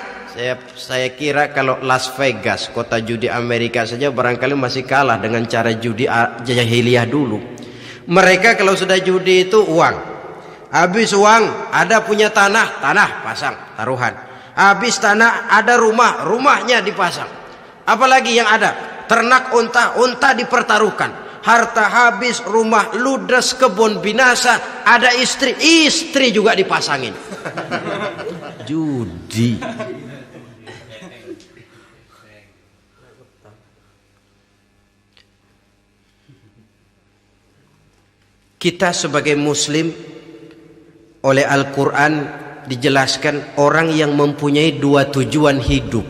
[SPEAKER 1] saya kira kalau Las Vegas, kota judi Amerika saja barangkali masih kalah dengan cara judi jahiliyah dulu. Mereka kalau sudah judi itu uang. Habis uang ada punya tanah pasang taruhan. Habis tanah ada rumahnya dipasang. Apalagi yang ada? Ternak unta dipertaruhkan. Harta habis, rumah ludes, kebun binasa, ada istri juga dipasangin. Judi. Kita sebagai muslim oleh Al-Quran dijelaskan orang yang mempunyai dua tujuan hidup.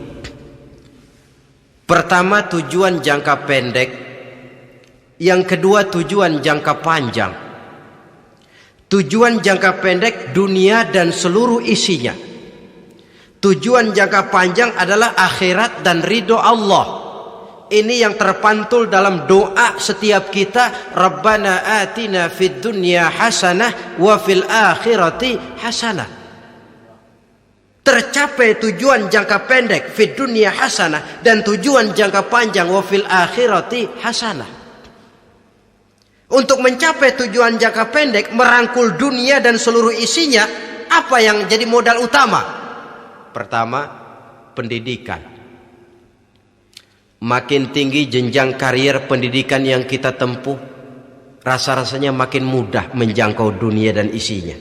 [SPEAKER 1] Pertama tujuan jangka pendek, yang kedua tujuan jangka panjang. Tujuan jangka pendek dunia dan seluruh isinya. Tujuan jangka panjang adalah akhirat dan ridho Allah. Ini yang terpantul dalam doa setiap kita, Rabbana atina fid dunya hasanah wa fil akhirati hasanah. Tercapai tujuan jangka pendek fid dunya hasanah, dan tujuan jangka panjang wa fil akhirati hasanah. Untuk mencapai tujuan jangka pendek, merangkul dunia dan seluruh isinya, apa yang jadi modal utama? Pertama, pendidikan. Makin tinggi jenjang karier pendidikan yang kita tempuh, rasa-rasanya makin mudah menjangkau dunia dan isinya.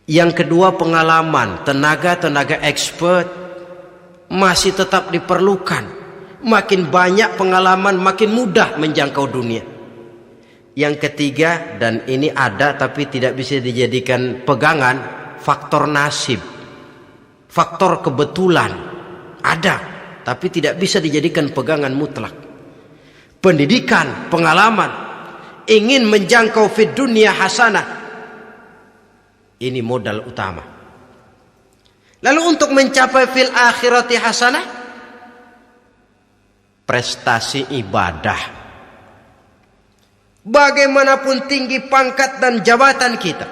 [SPEAKER 1] Yang kedua, pengalaman. Tenaga-tenaga expert masih tetap diperlukan. Makin banyak pengalaman, makin mudah menjangkau dunia. Yang ketiga, dan ini ada tapi tidak bisa dijadikan pegangan, faktor nasib, faktor kebetulan. Ada tapi tidak bisa dijadikan pegangan mutlak. Pendidikan, pengalaman, ingin menjangkau fid dunya hasanah, ini modal utama. Lalu untuk mencapai fil akhirati hasanah, prestasi ibadah. Bagaimanapun tinggi pangkat dan jabatan kita,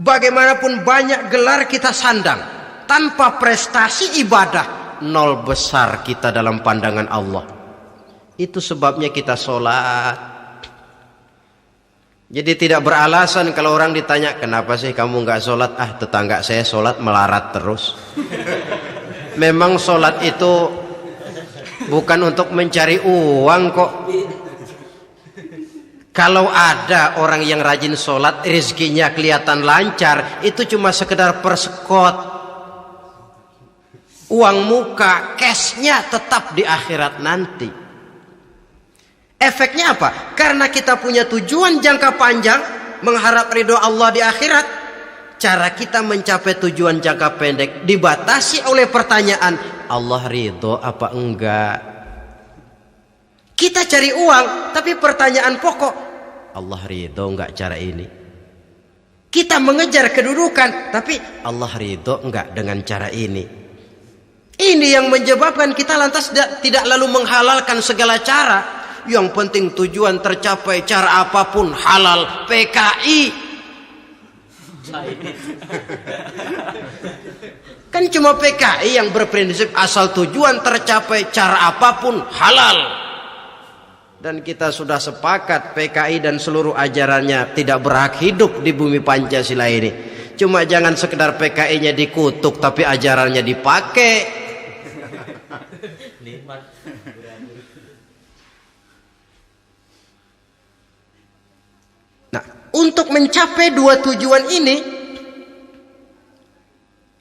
[SPEAKER 1] bagaimanapun banyak gelar kita sandang, tanpa prestasi ibadah, nol besar kita dalam pandangan Allah. Itu sebabnya kita sholat. Jadi tidak beralasan kalau orang ditanya, kenapa sih kamu nggak sholat? Ah, tetangga saya sholat melarat terus. Memang sholat itu bukan untuk mencari uang kok. Kalau ada orang yang rajin sholat, rezekinya kelihatan lancar, itu cuma sekedar persekot. Uang muka, cashnya tetap di akhirat nanti. Efeknya apa? Karena kita punya tujuan jangka panjang, mengharap ridho Allah di akhirat, cara kita mencapai tujuan jangka pendek dibatasi oleh pertanyaan, Allah ridho apa enggak? Kita cari uang, tapi pertanyaan pokok, Allah ridho enggak cara ini? Kita mengejar kedudukan, tapi Allah ridho enggak dengan cara ini? Ini yang menyebabkan kita lantas tidak lalu menghalalkan segala cara. Yang penting tujuan tercapai, cara apapun halal. PKI kan cuma PKI yang berprinsip asal tujuan tercapai, cara apapun halal. Dan kita sudah sepakat PKI dan seluruh ajarannya tidak berhak hidup di bumi Pancasila ini. Cuma jangan sekedar PKI-nya dikutuk tapi ajarannya dipakai. Nah, untuk mencapai dua tujuan ini,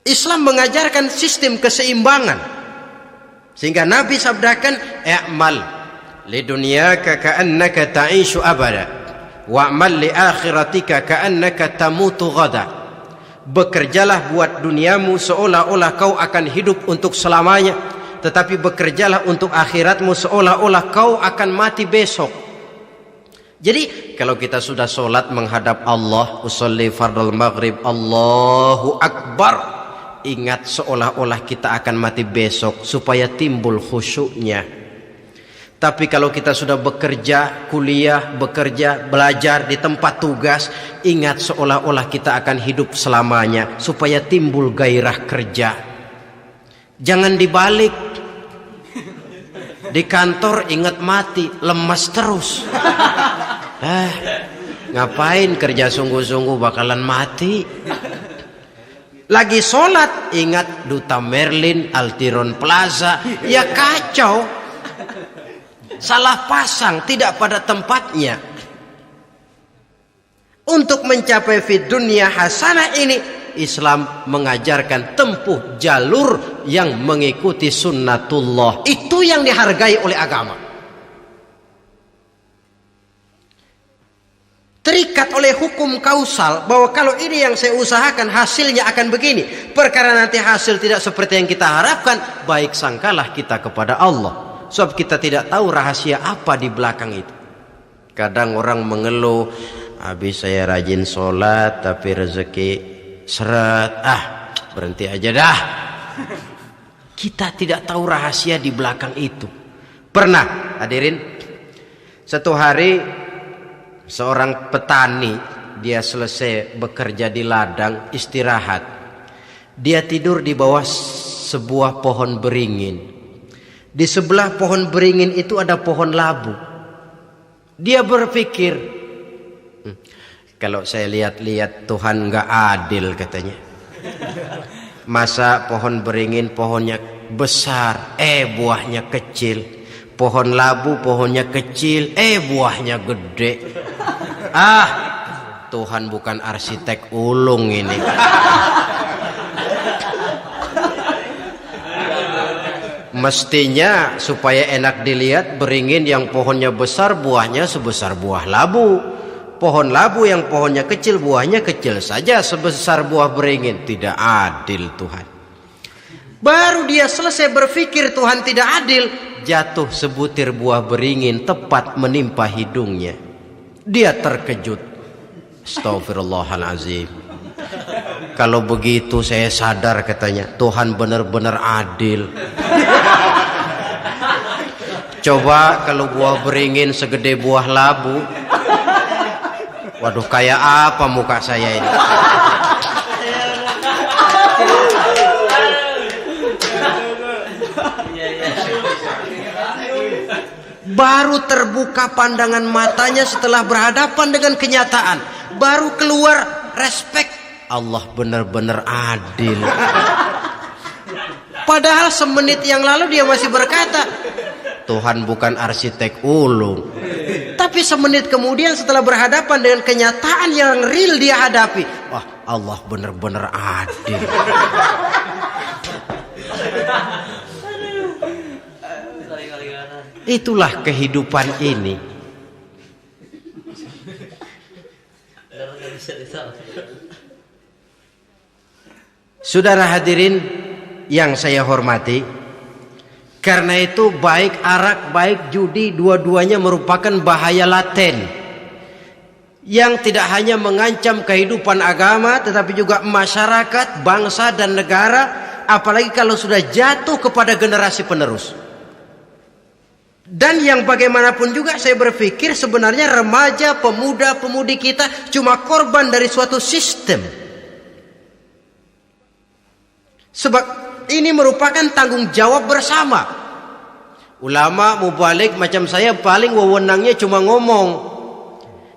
[SPEAKER 1] Islam mengajarkan sistem keseimbangan. Sehingga Nabi sabdakan, "I'mal lidunyaka ka'annaka ta'ishu abada, wa'mal li akhiratika ka'annaka tamutu ghada." Bekerjalah buat duniamu seolah-olah kau akan hidup untuk selamanya, tetapi bekerjalah untuk akhiratmu seolah-olah kau akan mati besok. Jadi kalau kita sudah sholat menghadap Allah, usolli fardal maghrib, Allahu Akbar, ingat seolah-olah kita akan mati besok supaya timbul khusyuknya. Tapi kalau kita sudah bekerja, kuliah, bekerja, belajar di tempat tugas, ingat seolah-olah kita akan hidup selamanya supaya timbul gairah kerja. Jangan dibalik. Di kantor ingat mati, lemas terus. Ngapain kerja sungguh-sungguh bakalan mati. Lagi sholat ingat Duta Merlin, Altiron Plaza, ya kacau. Salah pasang, tidak pada tempatnya. Untuk mencapai fid dunya hasanah ini, Islam mengajarkan tempuh jalur yang mengikuti sunnatullah. Itu yang dihargai oleh agama. Terikat oleh hukum kausal bahwa kalau ini yang saya usahakan hasilnya akan begini. Perkara nanti hasil tidak seperti yang kita harapkan, baik sangkalah kita kepada Allah. Sebab kita tidak tahu rahasia apa di belakang itu. Kadang orang mengeluh, habis saya rajin sholat tapi rezeki seret, berhenti aja dah. Kita tidak tahu rahasia di belakang itu. Pernah hadirin, satu hari seorang petani, dia selesai bekerja di ladang, istirahat. Dia tidur di bawah sebuah pohon beringin. Di sebelah pohon beringin itu ada pohon labu. Dia berpikir, kalau saya lihat-lihat Tuhan nggak adil katanya. Masa pohon beringin pohonnya besar, buahnya kecil. Pohon labu pohonnya kecil, buahnya gede. Tuhan bukan arsitek ulung ini. Mestinya supaya enak dilihat, beringin yang pohonnya besar buahnya sebesar buah labu. Pohon labu yang pohonnya kecil buahnya kecil saja sebesar buah beringin. Tidak adil Tuhan. Baru dia selesai berpikir Tuhan tidak adil, jatuh sebutir buah beringin tepat menimpa hidungnya. Dia terkejut. Astagfirullahalazim. Kalau begitu saya sadar katanya, Tuhan benar-benar adil. Coba kalau buah beringin segede buah labu, waduh, kayak apa muka saya ini? Baru terbuka pandangan matanya setelah berhadapan dengan kenyataan. Baru keluar respek. Allah benar-benar adil. Padahal semenit yang lalu dia masih berkata, Tuhan bukan arsitek ulung. Tapi semenit kemudian setelah berhadapan dengan kenyataan yang real dia hadapi, wah, Allah benar-benar adil. Itulah kehidupan ini. Saudara hadirin yang saya hormati, karena itu baik arak, baik judi, dua-duanya merupakan bahaya laten yang tidak hanya mengancam kehidupan agama, tetapi juga masyarakat, bangsa dan negara, apalagi kalau sudah jatuh kepada generasi penerus. Dan yang bagaimanapun juga saya berpikir sebenarnya remaja, pemuda, pemudi kita cuma korban dari suatu sistem. Sebab ini merupakan tanggung jawab bersama. Ulama mubalik macam saya paling wewenangnya cuma ngomong.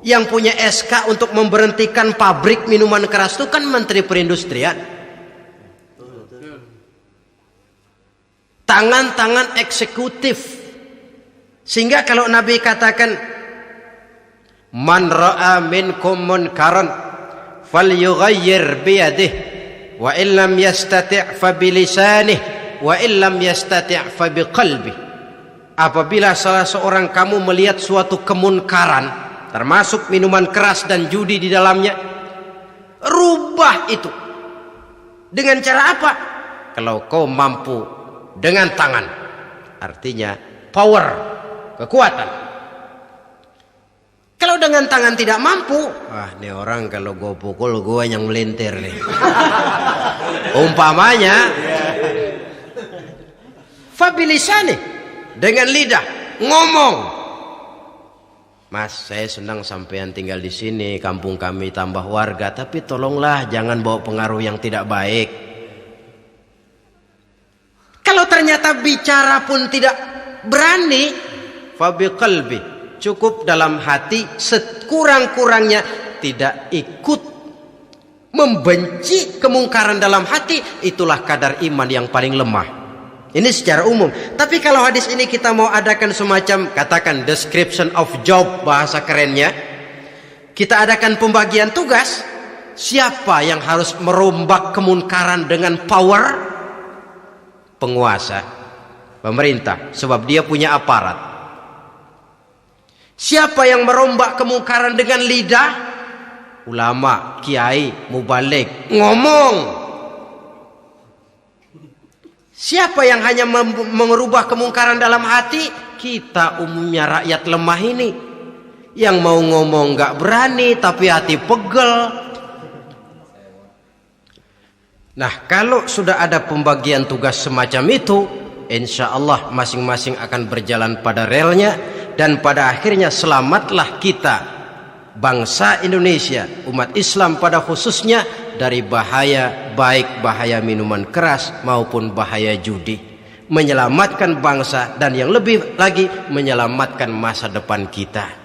[SPEAKER 1] Yang punya SK untuk memberhentikan pabrik minuman keras itu kan Menteri Perindustrian. Tangan-tangan eksekutif. Sehingga kalau Nabi katakan, man ra'a minkum munkaran falyughayyir biyadihi wa illam yastati' fa bilisanihi wa illam yastati' fa biqalbihi. Apabila salah seorang kamu melihat suatu kemunkaran, termasuk minuman keras dan judi di dalamnya, rubah itu. Dengan cara apa? Kalau kau mampu dengan tangan, artinya power, kekuatan. Kalau dengan tangan tidak mampu, nih orang kalau gue pukul gue yang melintir nih. Umpamanya, fabilisani, dengan lidah ngomong. Mas, saya senang sampean tinggal di sini, kampung kami tambah warga, tapi tolonglah jangan bawa pengaruh yang tidak baik. Kalau ternyata bicara pun tidak berani, fabiqalbi, cukup dalam hati, sekurang-kurangnya tidak ikut membenci kemungkaran dalam hati. Itulah kadar iman yang paling lemah. Ini secara umum. Tapi kalau hadis ini kita mau adakan semacam, katakan description of job, bahasa kerennya, kita adakan pembagian tugas. Siapa yang harus merombak kemungkaran dengan power? Penguasa, pemerintah, sebab dia punya aparat. Siapa yang merombak kemungkaran dengan lidah? Ulama, kiai, mubalik, ngomong. Siapa yang hanya merubah kemungkaran dalam hati? Kita umumnya rakyat lemah ini, yang mau ngomong gak berani tapi hati pegel. Nah, kalau sudah ada pembagian tugas semacam itu, insya Allah masing-masing akan berjalan pada relnya, dan pada akhirnya selamatlah kita bangsa Indonesia, umat Islam pada khususnya, dari bahaya, baik bahaya minuman keras maupun bahaya judi, menyelamatkan bangsa dan yang lebih lagi menyelamatkan masa depan kita.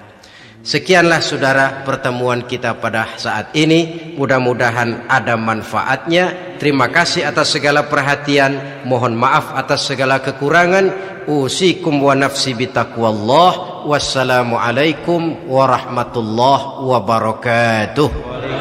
[SPEAKER 1] Sekianlah saudara pertemuan kita pada saat ini, mudah-mudahan ada manfaatnya. Terima kasih atas segala perhatian, mohon maaf atas segala kekurangan. Usikum wa nafsi bitaqwallah. Wassalamualaikum warahmatullahi wabarakatuh.